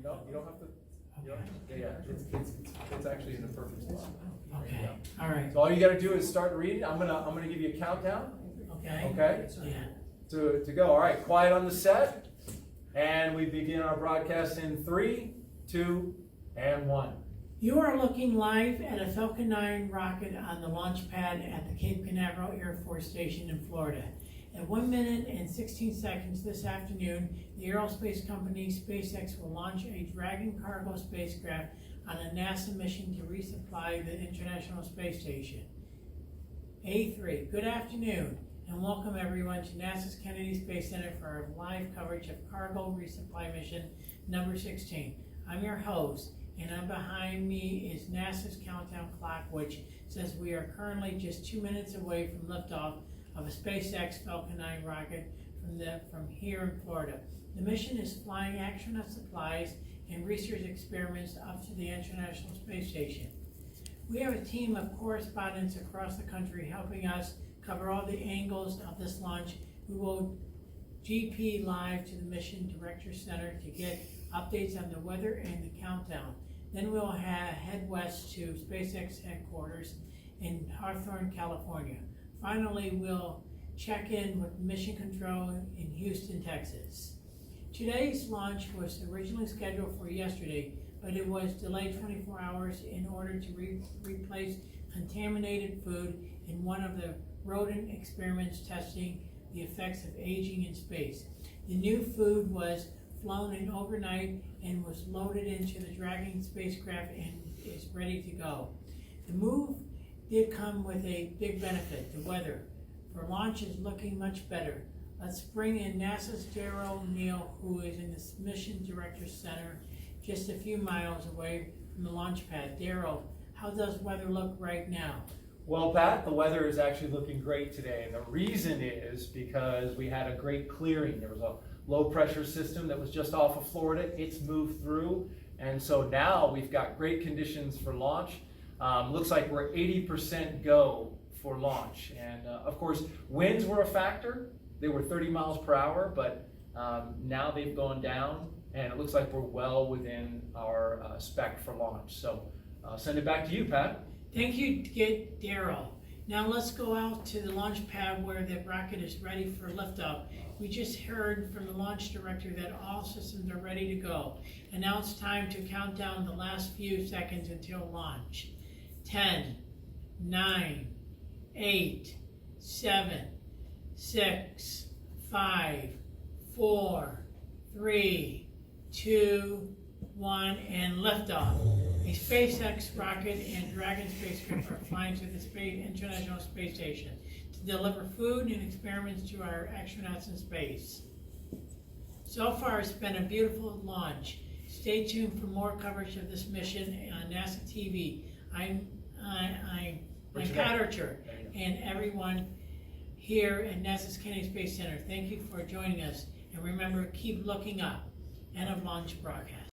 No, you don't have to. You don't, yeah, it's actually in the perfect spot. Okay, all right, So all you got to do is start reading. I'm gonna give you a countdown. okay? Okay. Yeah. To go. All right, quiet on the set, and we begin our broadcast in 3, 2, and 1. You are looking live at a Falcon 9 rocket on the launch pad at the Cape Canaveral Air Force Station in Florida. At 1 minute and 16 seconds this afternoon, the aerospace company SpaceX will launch a Dragon cargo spacecraft on a NASA mission to resupply the International Space Station. A3, good afternoon, and welcome everyone to NASA's Kennedy Space Center for our live coverage of Cargo Resupply Mission number 16. I'm your host, and behind me is NASA's countdown clock, which says we are currently just 2 minutes away from liftoff of a SpaceX Falcon 9 rocket from here in Florida. The mission is flying astronaut supplies and research experiments up to the International Space Station. We have a team of correspondents across the country helping us cover all the angles of this launch. We will GP live to the Mission Director Center to get updates on the weather and the countdown. Then we'll head west to SpaceX headquarters in Hawthorne, California. Finally, we'll check in with Mission Control in Houston, Texas. Today's launch was originally scheduled for yesterday, but it was delayed 24 hours in order to replace contaminated food in one of the rodent experiments testing the effects of aging in space. The new food was flown in overnight and was loaded into the Dragon spacecraft and is ready to go. The move did come with a big benefit, the weather. For launch is looking much better. Let's bring in NASA's Darrell Neal, who is in the Mission Director Center, just a few miles away from the launch pad. Darrell, how does weather look right now? Well, Pat, the weather is actually looking great today, and the reason is because we had a great clearing. There was a low pressure system that was just off of Florida. It's moved through, and so now we've got great conditions for launch. Looks like we're 80% go for launch, and of course, winds were a factor. They were 30 miles per hour, but now they've gone down, and it looks like we're well within our spec for launch. So send it back to you, Pat. Thank you, Darrell. Now let's go out to the launch pad where the rocket is ready for liftoff. We just heard from the launch director that all systems are ready to go. And now it's time to count down the last few seconds until launch. 10, 9, 8, 7, 6, 5, 4, 3, 2, 1, and liftoff. A SpaceX rocket and Dragon spacecraft are flying to the International Space Station to deliver food and experiments to our astronauts in space. So far, it's been a beautiful launch. Stay tuned for more coverage of this mission on NASA TV. I'm Pat Archer, and everyone here at NASA's Kennedy Space Center. Thank you for joining us, and remember, keep looking up. End of launch broadcast.